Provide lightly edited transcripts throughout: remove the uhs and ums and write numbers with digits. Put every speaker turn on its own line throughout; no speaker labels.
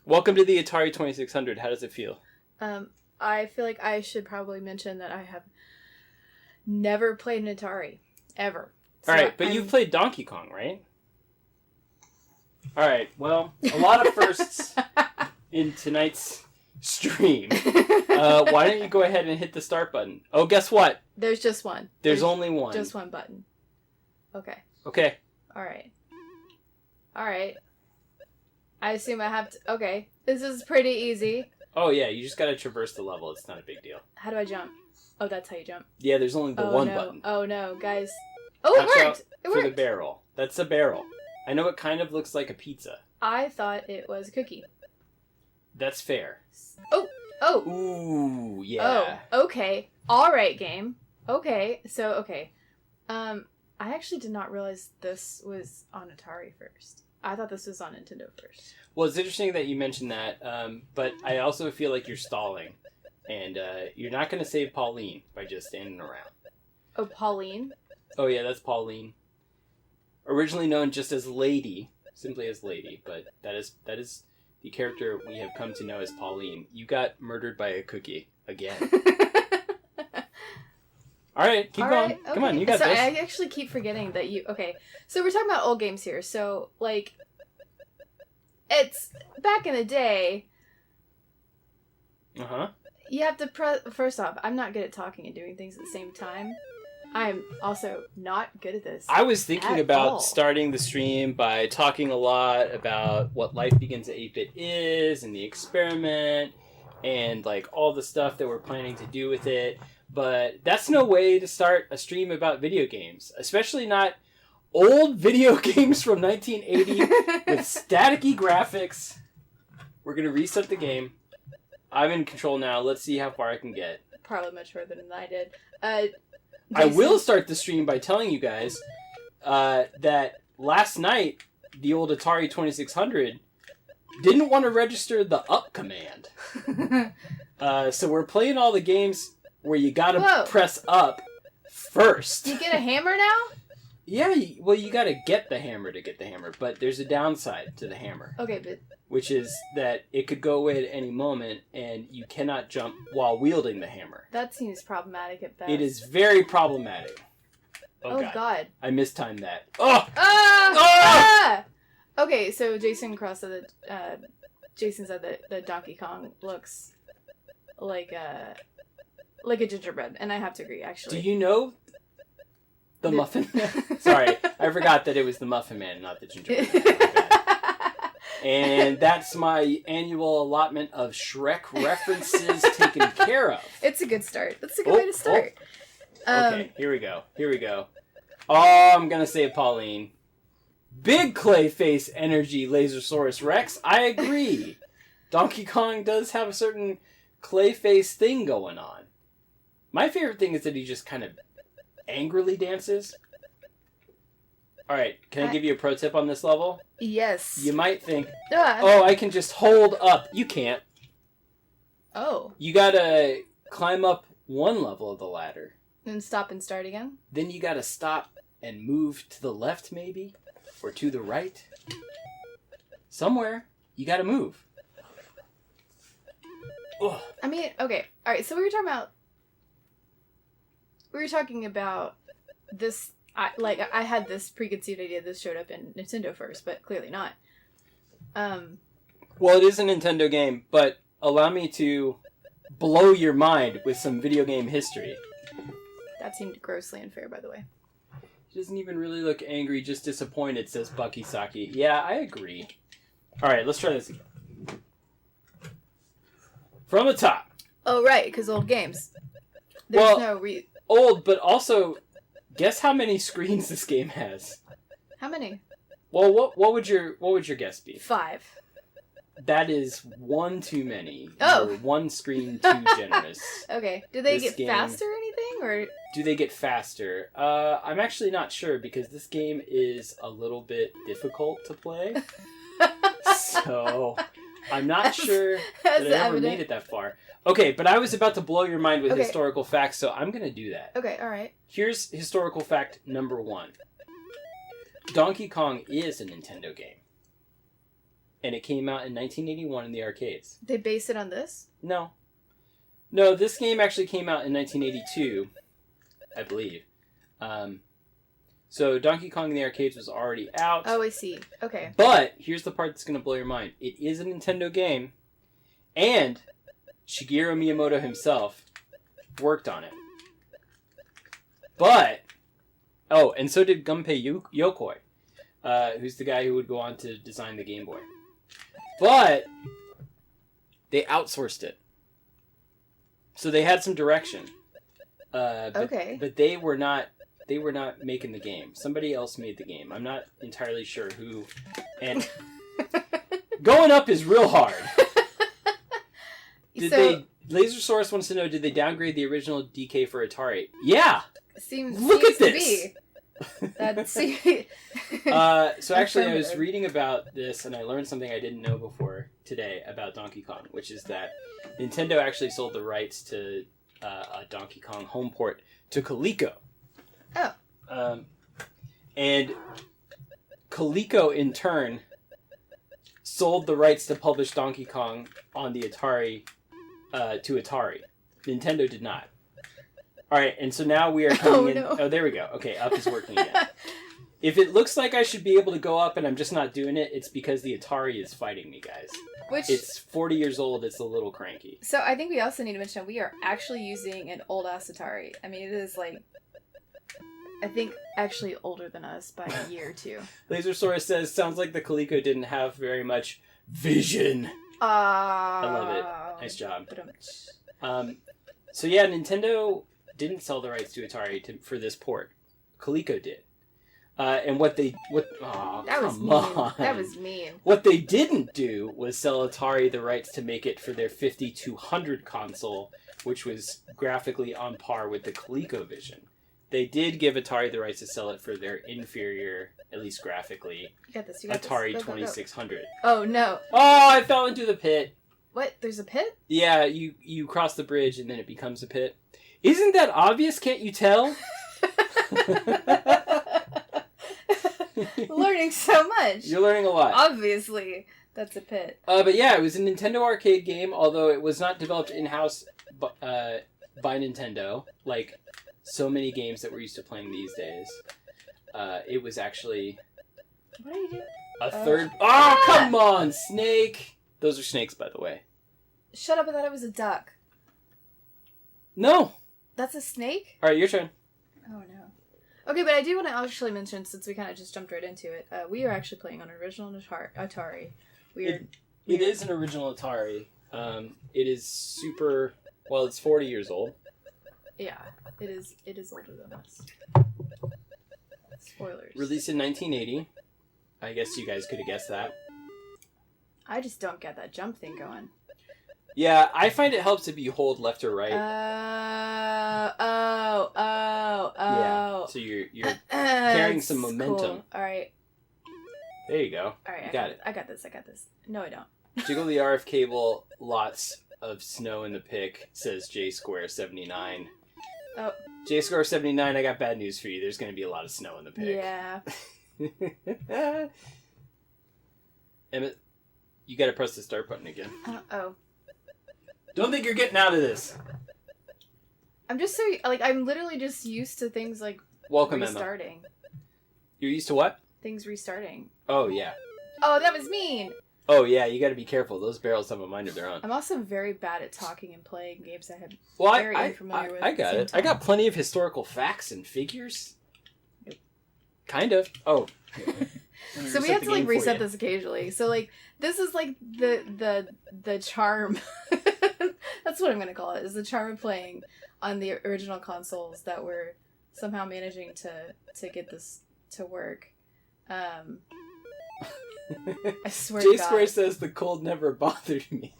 Welcome to the Atari 2600. How does it feel?
I feel like I should probably mention that I have never played an Atari. Ever.
So Alright, but you've played Donkey Kong, right? Alright, well, a lot of firsts in tonight's stream. Why don't you go ahead and hit the start button? Oh, guess what?
There's just one.
There's only one.
Just one button. Okay.
Okay.
Alright. I assume I have to... Okay. This is pretty easy.
Oh, yeah. You just gotta traverse the level. It's not a big deal.
How do I jump? Oh, that's how you jump.
Yeah, there's only the one button.
Oh, no. Guys. Oh, it worked! It worked!
For the barrel. That's a barrel. I know it kind of looks like a pizza.
I thought it was a cookie.
That's fair.
Oh!
Ooh, yeah.
Oh, okay. Alright, game. Okay. So, okay. I actually did not realize this was on Atari first. I thought this was on Nintendo first.
Well, it's interesting that you mentioned that, but I also feel like you're stalling. And you're not going to save Pauline by just standing around.
Oh, Pauline?
Oh, yeah, that's Pauline. Originally known just as Lady, simply as Lady, but that is the character we have come to know as Pauline. You got murdered by a cookie again. All right, keep going. Okay. Come on, you got this.
I actually keep forgetting that you... Okay, so we're talking about old games here. So, like, it's back in the day.
Uh-huh.
You have to press... First off, I'm not good at talking and doing things at the same time. I'm also not good at this.
I was thinking about starting the stream by talking a lot about what Life Begins at 8-Bit is and the experiment and, like, all the stuff that we're planning to do with it. But that's no way to start a stream about video games, especially not old video games from 1980 with staticky graphics. We're going to reset the game. I'm in control now. Let's see how far I can get.
Probably much further than I did.
I will start the stream by telling you guys that last night, the old Atari 2600 didn't want to register the up command. So we're playing all the games where you gotta press up first.
You get a hammer now?
Yeah, well, you gotta get the hammer to get the hammer, but there's a downside to the hammer.
Okay, but...
Which is that it could go away at any moment, and you cannot jump while wielding the hammer.
That seems problematic at best.
It is very problematic.
Oh God.
I mistimed that. Oh!
Ah! Okay, so Jason said that Jason said that the Donkey Kong looks like a gingerbread, and I have to agree, actually.
Do you know the Muffin Man? Sorry, I forgot that it was the Muffin Man, not the gingerbread man. And that's my annual allotment of Shrek references taken care of.
It's a good start. That's a good way to start.
Okay, here we go. Oh, I'm gonna say Pauline. Big clay face energy Lasersaurus Rex. I agree. Donkey Kong does have a certain clay face thing going on. My favorite thing is that he just kind of angrily dances. Alright, can I give you a pro tip on this level?
Yes.
You might think, I can just hold up. You can't.
Oh.
You gotta climb up one level of the ladder.
Then stop and start again?
Then you gotta stop and move to the left, maybe? Or to the right? Somewhere, you gotta move. Ugh.
I mean, okay. Alright, so we were talking about this... I had this preconceived idea this showed up in Nintendo first, but clearly not.
Well, it is a Nintendo game, but allow me to blow your mind with some video game history.
That seemed grossly unfair, by the way.
He doesn't even really look angry, just disappointed, says Bucky Saki. Yeah, I agree. Alright, let's try this again. From the top.
Oh, right, because old games. There's
old, but also... Guess how many screens this game has?
How many?
Well, what would your guess be?
5.
That is one too many.
Oh.
You're one screen too generous.
Okay. Do they get faster or anything, or?
Do they get faster? I'm actually not sure because this game is a little bit difficult to play. So I'm not sure that I ever made it that far. Okay, but I was about to blow your mind with historical facts, so I'm going to do that.
Okay, alright.
Here's historical fact number 1. Donkey Kong is a Nintendo game. and it came out in 1981 in the arcades.
They based it on this?
No. No, this game actually came out in 1982, I believe. So Donkey Kong in the arcades was already out.
Oh, I see. Okay.
But here's the part that's going to blow your mind. It is a Nintendo game, and Shigeru Miyamoto himself worked on it. But, and so did Gunpei Yokoi, who's the guy who would go on to design the Game Boy. But they outsourced it. So they had some direction.
Okay.
But they were not making the game. Somebody else made the game. I'm not entirely sure who. And going up is real hard. Lasersaurus wants to know, did they downgrade the original DK for Atari? Yeah.
Look at this.
So actually, I was reading about this, and I learned something I didn't know before today about Donkey Kong, which is that Nintendo actually sold the rights to a Donkey Kong home port to Coleco.
Oh.
And Coleco, in turn, sold the rights to publish Donkey Kong on the Atari to Atari. Nintendo did not. All right, and so now we are coming in. Oh, there we go. Okay, up is working again. If it looks like I should be able to go up and I'm just not doing it, it's because the Atari is fighting me, guys. It's 40 years old. It's a little cranky.
So I think we also need to mention we are actually using an old-ass Atari. I mean, it is like, I think, actually older than us by a year or two.
Lasersaurus says, sounds like the Coleco didn't have very much vision. I love it. Nice job. So yeah, Nintendo didn't sell the rights to Atari for this port. Coleco did. And that
was mean.
What they didn't do was sell Atari the rights to make it for their 5200 console, which was graphically on par with the ColecoVision. They did give Atari the rights to sell it for their inferior, at least graphically, Atari 2600.
Oh, no.
Oh, I fell into the pit.
What? There's a pit?
Yeah, you cross the bridge and then it becomes a pit. Isn't that obvious? Can't you tell?
Learning so much.
You're learning a lot.
Obviously, that's a pit.
But yeah, it was a Nintendo arcade game, although it was not developed in-house by Nintendo, like so many games that we're used to playing these days. It was actually...
What are you doing?
A third... Oh, come on, snake! Those are snakes, by the way.
Shut up, I thought it was a duck.
No!
That's a snake?
Alright, your turn.
Oh, no. Okay, but I do want to actually mention, since we kind of just jumped right into it, we are actually playing on an original Atari.
It is an original Atari. It is super... Well, it's 40 years old.
Yeah, it is older than us. Spoilers.
Released in 1980. I guess you guys could have guessed that.
I just don't get that jump thing going.
Yeah, I find it helps if you hold left or right. Yeah, so you're carrying some momentum.
Cool. All right.
There you go.
All right,
you got it.
I got this. No, I don't.
Jiggle the RF cable. Lots of snow in the pic, says J Square 79.
Oh.
J Square 79, I got bad news for you. There's going to be a lot of snow in the pic.
Yeah.
Emmett, you got to press the start button again.
Oh.
Don't think you're getting out of this.
I'm just so, I'm literally just used to things like
Welcome,
restarting.
Emma. You're used to what?
Things restarting.
Oh, yeah.
Oh, that was mean!
Oh, yeah, you gotta be careful. Those barrels have a mind of their own.
I'm also very bad at talking and playing games I have
very unfamiliar with. I got it. I got plenty of historical facts and figures.
Nope.
Kind of. Oh.
So we have to reset this occasionally. So this is the charm. That's what I'm gonna call it. Is the charm of playing on the original consoles that we're somehow managing to get this to work. I swear to God.
J Square says the cold never bothered me.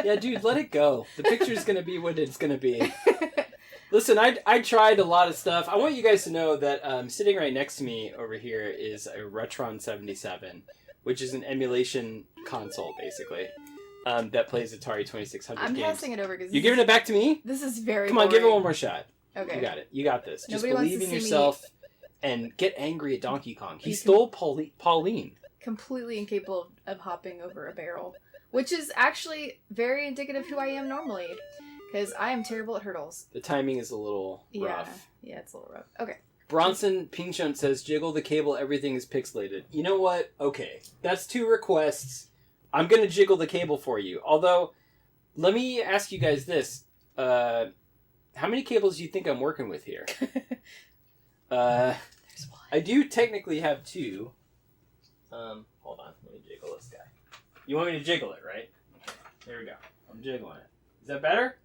Yeah, dude, let it go. The picture's gonna be what it's gonna be. Listen, I tried a lot of stuff. I want you guys to know that sitting right next to me over here is a Retron 77, which is an emulation console, basically, that plays Atari 2600
I'm
games.
passing it over because
you giving it back to me?
This is very
Come on,
boring.
give it one more shot.
Okay.
You got it. You got this.
Nobody
Just believe in yourself and get angry at Donkey Kong. He stole Pauline.
completely incapable of hopping over a barrel, which is actually very indicative of who I am normally, because I am terrible at hurdles.
The timing is a little rough.
Yeah, it's a little rough. Okay.
Bronson Pinchon says, jiggle the cable, everything is pixelated. You know what? Okay. That's 2 requests. I'm going to jiggle the cable for you. Although, let me ask you guys this. How many cables do you think I'm working with here? I do technically have 2. Hold on. Let me jiggle this guy. You want me to jiggle it, right? Okay. There we go. I'm jiggling it. Is that better?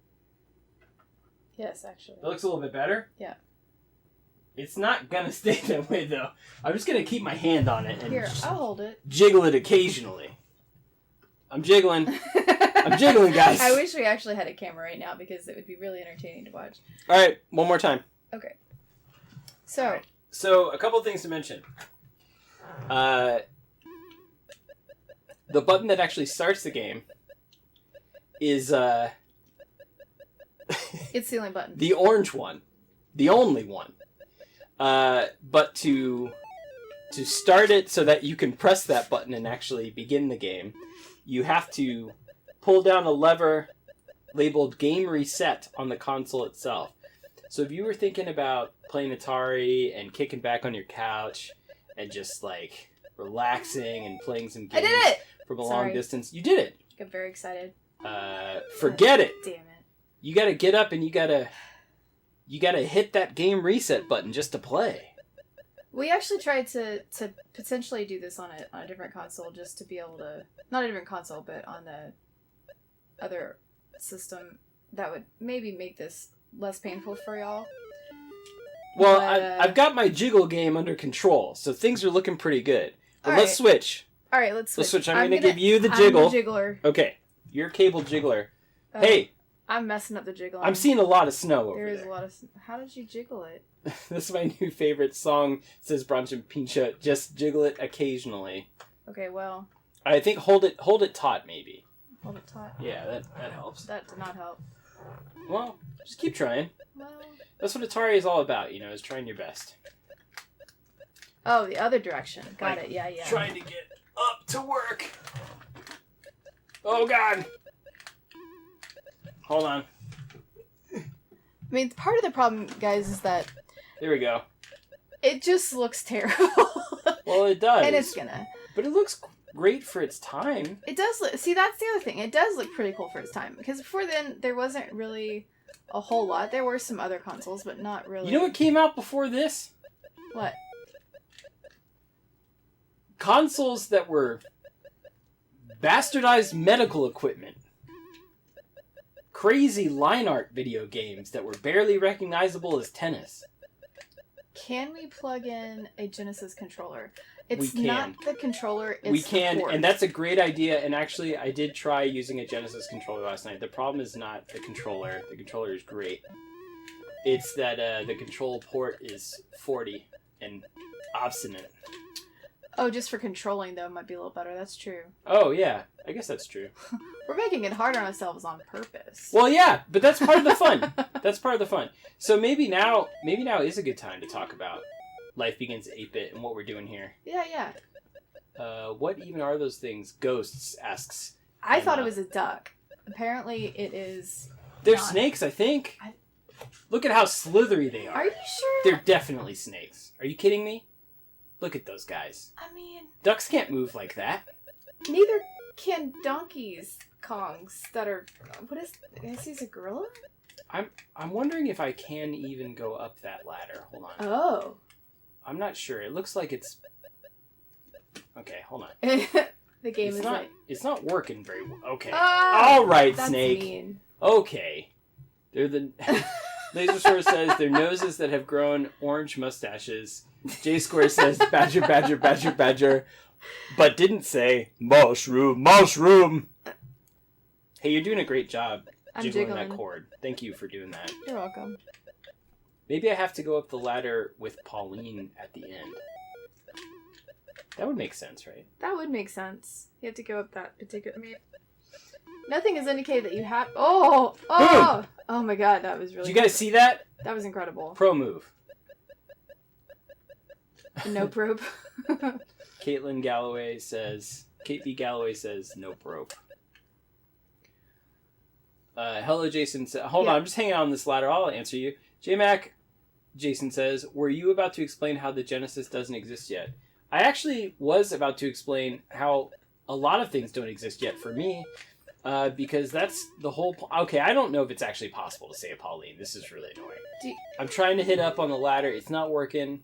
Yes, actually.
It looks a little bit better?
Yeah.
It's not gonna stay that way, though. I'm just gonna keep my hand on it and
here, I'll hold it.
Jiggle it occasionally. I'm jiggling. I'm jiggling, guys.
I wish we actually had a camera right now because it would be really entertaining to watch.
All right, one more time.
Okay. So.
Right. So, a couple things to mention. The button that actually starts the game is
it's the only button.
The orange one. The only one. But to start it so that you can press that button and actually begin the game, you have to pull down a lever labeled Game Reset on the console itself. So if you were thinking about playing Atari and kicking back on your couch and just like relaxing and playing some games
I did it!
from a long distance, you did it.
I'm very excited.
Forget it.
Damn it.
You gotta get up and you gotta hit that Game Reset button just to play.
We actually tried to potentially do this on a different console just to be able to... Not a different console, but on the other system that would maybe make this less painful for y'all.
Well,
but,
I've got my jiggle game under control, so things are looking pretty good. But
right.
let's switch.
All right, let's switch.
Let's switch. I'm gonna give you the jiggle.
I'm the jiggler.
Okay, you're cable jiggler. Hey,
I'm messing up the jiggling.
I'm seeing a lot of snow over there.
There is a lot of... How did you jiggle it?
This is my new favorite song, says Bronson Pincha. Just jiggle it occasionally.
Okay, well...
I think hold it taut, maybe.
Hold it taut?
Yeah, that helps.
That did not help.
Well, just keep trying.
Well...
That's what Atari is all about, is trying your best.
Oh, the other direction. Got it, yeah.
Trying to get up to work. Oh, God. Hold on.
I mean, part of the problem, guys, is that...
There we go.
It just looks terrible.
Well, it does.
And it's gonna.
But it looks great for its time.
It does look... See, that's the other thing. It does look pretty cool for its time. Because before then, there wasn't really a whole lot. There were some other consoles, but not really.
You know what came out before this?
What?
Consoles that were bastardized medical equipment. Crazy line art video games that were barely recognizable as tennis.
Can we plug in a Genesis controller? It's
We can.
not the controller, it's
We can,
the port.
and that's a great idea. And actually, I did try using a Genesis controller last night. The problem is not the controller. The controller is great. It's that the control port is 40 and obstinate.
Oh, just for controlling, though, might be a little better. That's true.
Oh, yeah. I guess that's true.
We're making it hard on ourselves on purpose.
Well, yeah, but that's part of the fun. That's part of the fun. So maybe now is a good time to talk about Life Begins at 8-Bit and what we're doing here.
Yeah.
What even are those things? Ghosts asks.
I thought it was a duck. Apparently, it is.
They're
not.
snakes, I think. Look at how slithery they are.
Are you sure?
They're definitely snakes. Are you kidding me? Look at those guys.
I mean,
Ducks can't move like that.
neither can donkeys, Kongs that are. What is? Is he a gorilla?
I'm wondering if I can even go up that ladder. Hold on.
Oh.
I'm not sure. It looks like it's. Okay, hold on.
The game is like.
It's not working very well. Okay.
Ah,
All right,
that's
Snake.
mean.
Okay. They're the. Laser Square says their noses that have grown orange mustaches. J Square says badger, badger, badger, badger, but didn't say mushroom, mushroom. Hey, you're doing a great job jiggling that cord. Thank you for doing that.
You're welcome.
Maybe I have to go up the ladder with Pauline at the end. That would make sense, right?
That would make sense. You have to go up that particular. I mean, nothing has indicated that you have. Oh! Oh my God, that was really.
Did you guys see that?
That was incredible.
Pro move.
No probe.
Caitlin Galloway says, Kate V. Galloway says, no probe. Hello, Jason. Hold on, I'm just hanging out on this ladder. I'll answer you. J-Mac, Jason says, were you about to explain how the Genesis doesn't exist yet? I actually was about to explain how a lot of things don't exist yet for me, because that's the whole... Okay, I don't know if it's actually possible to say a Pauline. This is really annoying. I'm trying to hit up on the ladder. It's not working.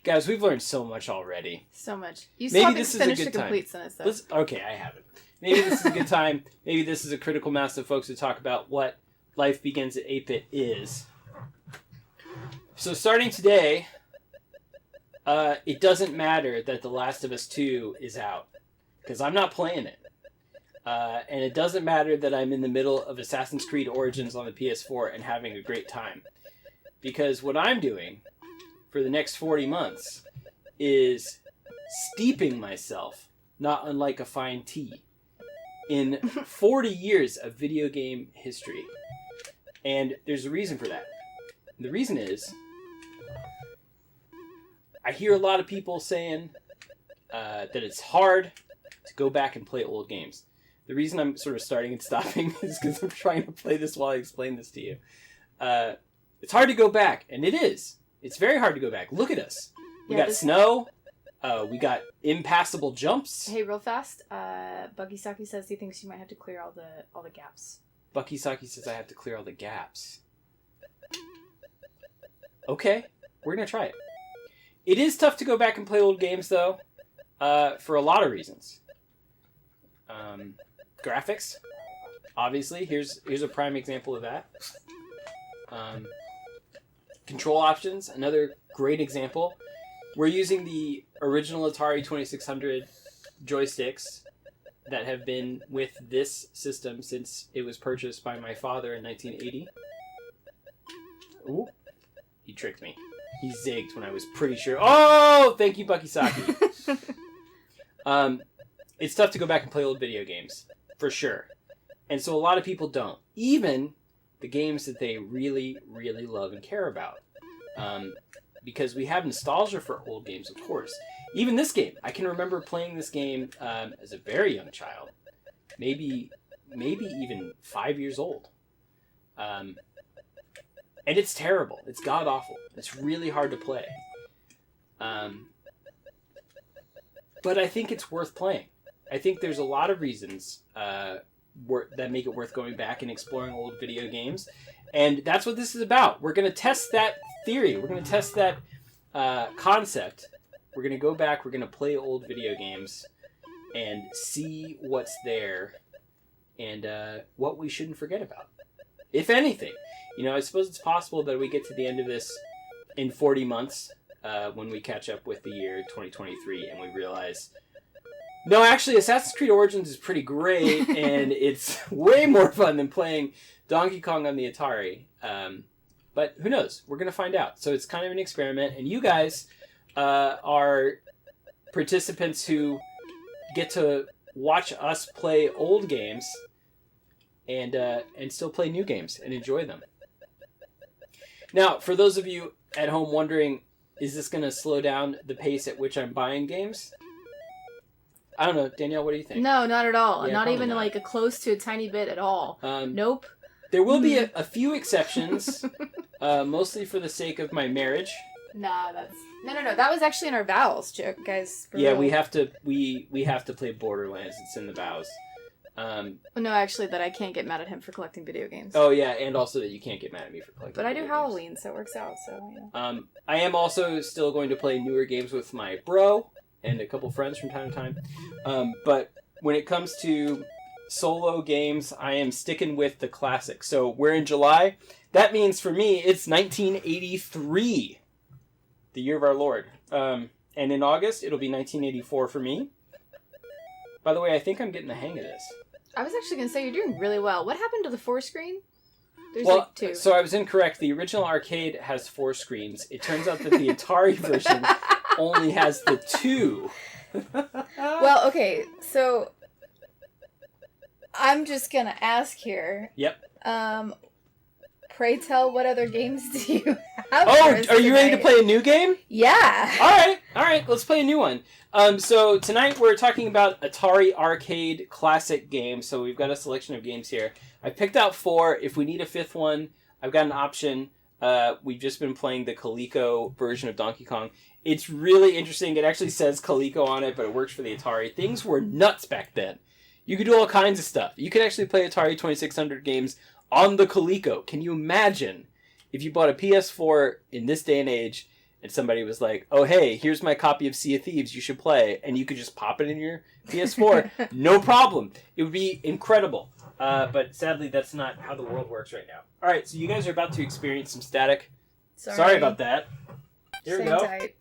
Guys, we've learned so much already.
So much. You still haven't finished a complete sentence, though.
Okay, I haven't. Maybe this is a good time. Maybe this is a critical mass of folks to talk about what Life Begins at 8-Bit is. So starting today, it doesn't matter that The Last of Us 2 is out, because I'm not playing it. And it doesn't matter that I'm in the middle of Assassin's Creed Origins on the PS4 and having a great time. Because what I'm doing for the next 40 months is steeping myself, not unlike a fine tea, in 40 years of video game history. And there's a reason for that. The reason is, I hear a lot of people saying that it's hard to go back and play old games. The reason I'm sort of starting and stopping is because I'm trying to play this while I explain this to you. It's hard to go back, and it is. It's very hard to go back. Look at us. We got snow. We got impassable jumps.
Hey, real fast. Buggy Saki says he thinks you might have to clear all the gaps.
Bucky Saki says I have to clear all the gaps. Okay, we're gonna try it. It is tough to go back and play old games, though, for a lot of reasons. Graphics, obviously. Here's a prime example of that. Control options, another great example. We're using the original Atari 2600 joysticks that have been with this system since it was purchased by my father in 1980. Ooh, he tricked me. He zigged when I was pretty sure. Oh, thank you, Bucky Saki. It's tough to go back and play old video games, for sure. And so a lot of people don't. Even the games that they really, really love and care about. Because we have nostalgia for old games, of course. Even this game. I can remember playing this game as a very young child. Maybe even 5 years old. And it's terrible. It's god-awful. It's really hard to play. But I think it's worth playing. I think there's a lot of reasons that make it worth going back and exploring old video games. And that's what this is about. We're going to test that theory. We're going to test that concept. We're going to go back. We're going to play old video games and see what's there and what we shouldn't forget about. If anything. You know, I suppose it's possible that we get to the end of this in 40 months when we catch up with the year 2023 and we realize, no, actually, Assassin's Creed Origins is pretty great and it's way more fun than playing Donkey Kong on the Atari. But who knows? We're going to find out. So it's kind of an experiment. And you guys are participants who get to watch us play old games and still play new games and enjoy them. Now, for those of you at home wondering, is this going to slow down the pace at which I'm buying games? I don't know. Danielle, what do you think?
No, not at all.
Yeah,
not even
not.
like a close to a tiny bit at all. Nope.
There will be a few exceptions, mostly for the sake of my marriage.
Nah, that's... No. That was actually in our vows, guys.
Yeah,
real.
we have to play Borderlands. It's in the vows.
No, actually, that I can't get mad at him for collecting video games.
Oh, yeah, and also that you can't get mad at me for collecting
But I do
video
Halloween,
games.
so it works out, so, yeah.
I am also still going to play newer games with my bro and a couple friends from time to time. But when it comes to solo games, I am sticking with the classics. So we're in July. That means for me, it's 1983, the year of our Lord. And in August, it'll be 1984 for me. By the way, I think I'm getting the hang of this.
I was actually going to say, you're doing really well. What happened to the 4-screen? There's
Well,
like 2.
so I was incorrect. The original arcade has 4 screens. It turns out that the Atari version only has the 2.
Well, okay, so I'm just gonna ask here.
Yep.
Pray tell, what other games do you
Are you ready to play a new game?
Yeah.
All right. Let's play a new one. So tonight we're talking about Atari arcade classic games. So we've got a selection of games here. I picked out 4. If we need a 5th one, I've got an option. We've just been playing the Coleco version of Donkey Kong. It's really interesting. It actually says Coleco on it, but it works for the Atari. Things were nuts back then. You could do all kinds of stuff. You could actually play Atari 2600 games on the Coleco. Can you imagine if you bought a PS4 in this day and age and somebody was like, oh, hey, here's my copy of Sea of Thieves, you should play, and you could just pop it in your PS4, no problem. It would be incredible. But sadly, that's not how the world works right now. All right, so you guys are about to experience some static. Sorry about that. Here we go. Tight.